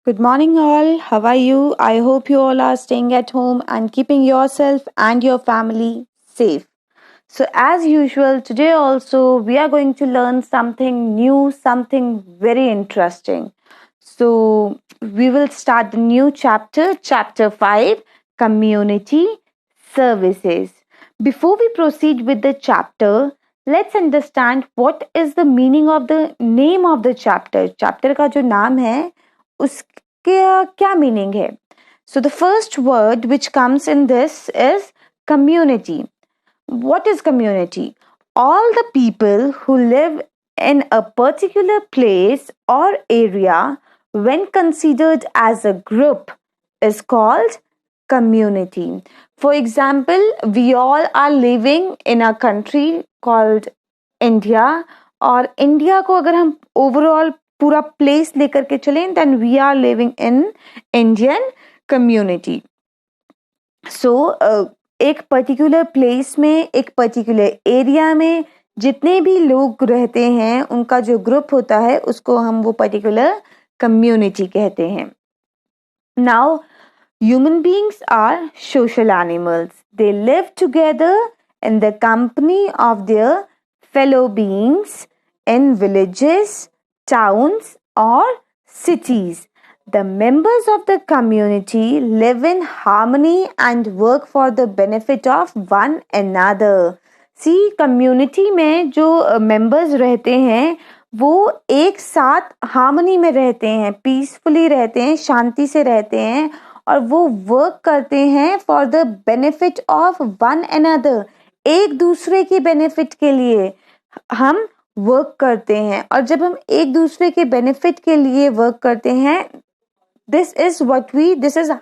Good morning, all. How are you? I hope you all are staying at home and keeping yourself and your family safe. So, as usual, today also we are going to learn something new, something very interesting. So, we will start the new chapter, chapter 5, Community Services. Before we proceed with the chapter, let's understand what is the meaning of the name of the chapter. Chapter का जो नाम है उसके क्या meaning है? So the first word which comes in this is community. What is community? All the people who live in a particular place or area, when considered as a group, is called community. For example, we all are living in a country called India, और India को अगर हम overall पूरा place लेकर के चलें, then we are living in Indian community. So एक particular place में, एक पर्टिकुलर एरिया में जितने भी लोग रहते हैं उनका जो ग्रुप होता है उसको हम वो पर्टिकुलर कम्युनिटी कहते हैं. Now human beings are social animals. They live together in the company of their fellow beings in villages, towns, or cities. The members of the community live in harmony and work for the benefit of one another. See, community में जो members रहते हैं वो एक साथ harmony में रहते हैं, पीसफुली रहते हैं, शांति से रहते हैं और वो वर्क करते हैं for the benefit of one another. एक दूसरे के बेनिफिट के लिए हम वर्क करते हैं, और जब हम एक दूसरे के बेनिफिट के लिए वर्क करते हैं, this is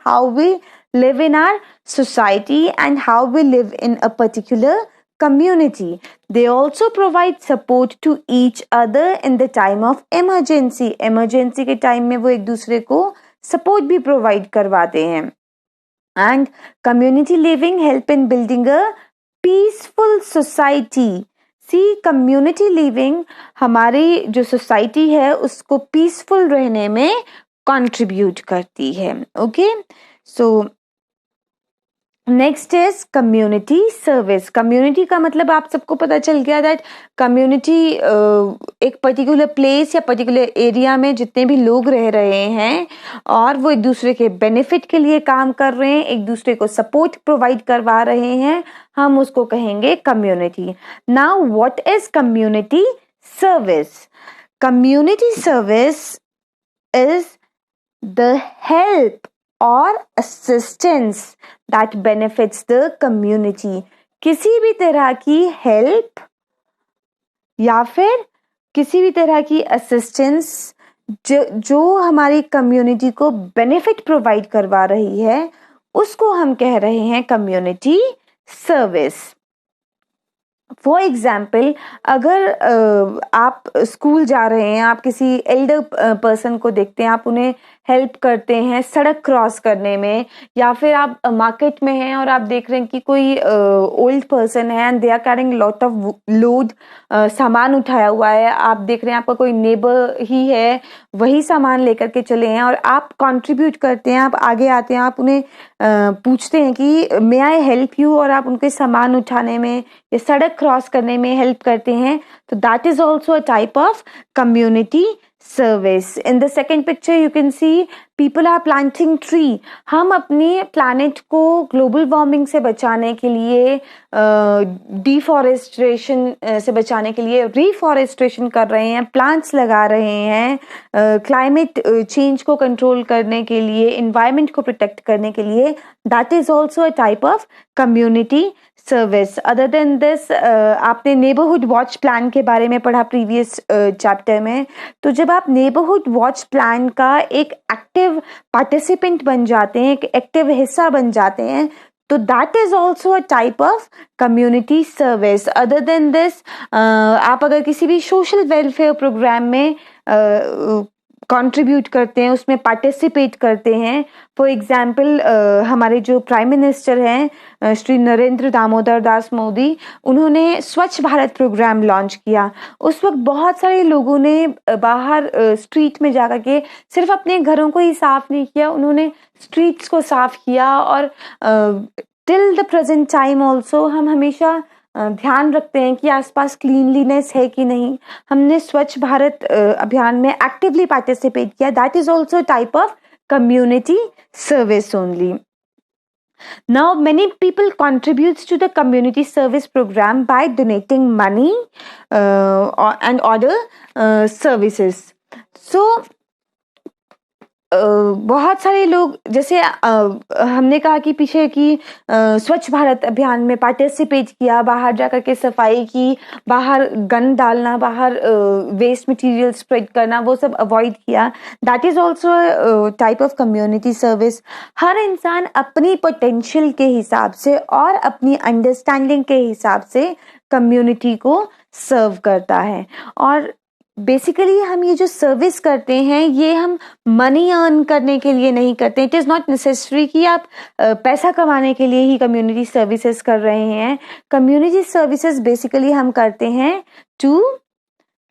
how we live in our society and how we live in a particular community. They also provide support to each other in the time of emergency. Emergency के time में वो एक दूसरे को support भी provide करवाते हैं. And community living help in building a peaceful society. See, community living हमारी जो सोसाइटी है उसको पीसफुल रहने में कंट्रीब्यूट करती है. Okay, so next is community service. Community का मतलब आप सबको पता चल गया दैट कम्युनिटी एक पर्टिकुलर प्लेस या पर्टिकुलर एरिया में जितने भी लोग रह रहे हैं और वो एक दूसरे के बेनिफिट के लिए काम कर रहे हैं, एक दूसरे को सपोर्ट प्रोवाइड करवा रहे हैं, हम उसको कहेंगे community. Now what is community service? Community service is the help or assistance that benefits the community. किसी भी तरह की हेल्प या फिर किसी भी तरह की असिस्टेंस जो हमारी कम्युनिटी को बेनिफिट प्रोवाइड करवा रही है उसको हम कह रहे हैं कम्युनिटी सर्विस. फॉर एग्जाम्पल, अगर आप स्कूल जा रहे हैं, आप किसी एल्डर पर्सन को देखते हैं, आप उन्हें हेल्प करते हैं सड़क क्रॉस करने में, या फिर आप मार्केट में हैं और आप देख रहे हैं कि कोई ओल्ड पर्सन है and they are carrying lot of load, सामान उठाया हुआ है, आप देख रहे हैं आपका कोई नेबर ही है वही सामान लेकर के चले हैं और आप कंट्रीब्यूट करते हैं, आप आगे आते हैं, आप उन्हें पूछते हैं कि मे आई हेल्प यू, और आप उनके सामान उठाने में या सड़क क्रॉस करने में हेल्प करते हैं. तो that is also a type of community service. In the second picture you can see people are planting tree. हम अपनी planet को global warming से बचाने के लिए, deforestation से बचाने के लिए reforestation कर रहे हैं, plants लगा रहे हैं, climate change को control करने के लिए, environment को protect करने के लिए. That is also a type of community service. Other than this, आपने नेबरहुड वॉच प्लान के बारे में पढ़ा प्रीवियस चैप्टर में. तो जब आप नेबरहुड वॉच प्लान का एक एक्टिव पार्टिसिपेंट बन जाते हैं, एक एक्टिव हिस्सा बन जाते हैं, तो that is also a type of community service. Other than this, आप अगर किसी भी सोशल वेलफेयर प्रोग्राम में कंट्रीब्यूट करते हैं, उसमें पार्टिसिपेट करते हैं. फॉर एग्जाम्पल हमारे जो प्राइम मिनिस्टर हैं श्री नरेंद्र दामोदर दास मोदी, उन्होंने स्वच्छ भारत प्रोग्राम लॉन्च किया. उस वक्त बहुत सारे लोगों ने बाहर स्ट्रीट में जाकर के सिर्फ अपने घरों को ही साफ नहीं किया, उन्होंने स्ट्रीट्स को साफ किया. और till the present time also हम हमेशा ध्यान रखते हैं कि आसपास क्लीनलीनेस है कि नहीं. हमने स्वच्छ भारत अभियान में एक्टिवली पार्टिसिपेट किया. That is also type of community service only. Now many people contributes to the community service program by donating money and other services. So बहुत सारे लोग, जैसे हमने कहा कि पीछे की स्वच्छ भारत अभियान में पार्टिसिपेट किया, बाहर जाकर के सफाई की, बाहर गंद डालना, बाहर वेस्ट मटेरियल स्प्रेड करना, वो सब अवॉइड किया. That is also type of community service. हर इंसान अपनी पोटेंशियल के हिसाब से और अपनी अंडरस्टैंडिंग के हिसाब से कम्युनिटी को सर्व करता है. और बेसिकली हम ये जो सर्विस करते हैं ये हम मनी अर्न करने के लिए नहीं करते. इट इज़ नॉट नेसेसरी कि आप पैसा कमाने के लिए ही कम्युनिटी सर्विसेज कर रहे हैं. कम्युनिटी सर्विसेज बेसिकली हम करते हैं to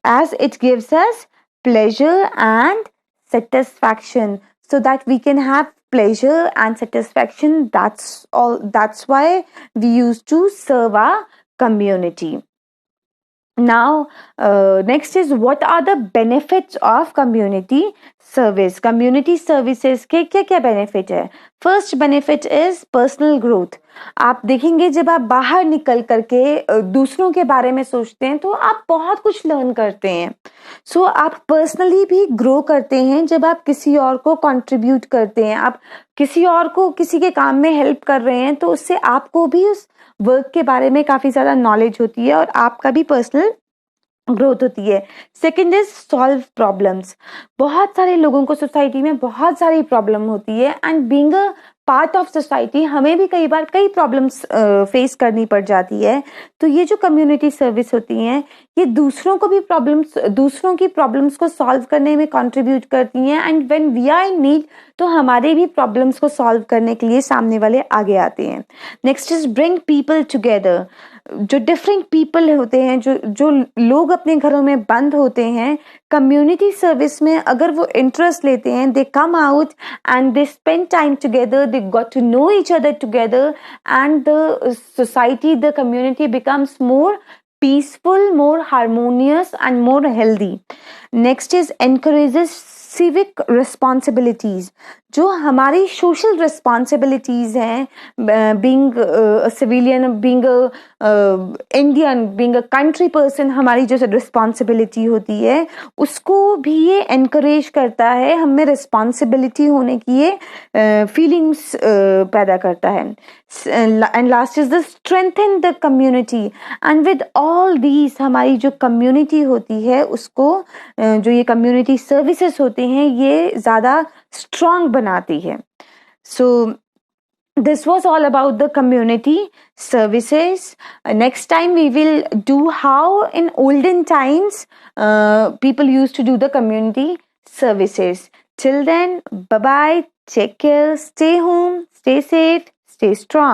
as it gives us pleasure and satisfaction, so that we can have pleasure and satisfaction. That's why we used to serve our community. Now, next is what are the benefits of community service? Community services के क्या क्या benefit है? First benefit is personal growth. आप देखेंगे जब आप बाहर निकल करके दूसरों के बारे में सोचते हैं तो आप बहुत कुछ लर्न करते हैं. सो आप पर्सनली भी ग्रो करते हैं जब आप किसी और को कंट्रीब्यूट करते हैं. आप किसी और को किसी के काम में हेल्प कर रहे हैं तो उससे आपको भी उस वर्क के बारे में काफी ज्यादा नॉलेज होती है और आपका भी पर्सनल ग्रोथ होती है. Second is solve problems. बहुत सारे लोगों को सोसाइटी में बहुत सारी प्रॉब्लम होती है and being a part of society हमें भी कई बार कई प्रॉब्लम्स फेस करनी पड़ जाती है. तो ये जो कम्युनिटी सर्विस होती हैं ये दूसरों की प्रॉब्लम्स को सॉल्व करने में कंट्रीब्यूट करती हैं. And when we are in need तो हमारे भी प्रॉब्लम्स को सॉल्व करने के लिए सामने वाले आगे आते हैं. Next is bring people together. जो डिफरेंट पीपल होते हैं, जो लोग अपने घरों में बंद होते हैं, कम्युनिटी सर्विस में अगर वो इंटरेस्ट लेते हैं, they come out and they spend time together, they got to know each other together and the society, the community becomes more peaceful, more harmonious and more healthy. Next is encourages civic responsibilities. जो हमारी social responsibilities हैं, being civilian, being Indian, being a country person, हमारी जो responsibility होती है उसको भी ये एनकरेज करता है. हमें रिस्पॉन्सिबिलिटी होने की ये फीलिंग्स पैदा करता है. And last is the strengthen the community. And with all these हमारी जो कम्युनिटी होती है उसको जो ये कम्युनिटी सर्विसेज होते हैं ये ज्यादा स्ट्रांग बनाती है. So this was all about the community services. Next time we will do how in olden times people used to do the community services. Till then, bye bye, take care, stay home, stay safe, stay strong.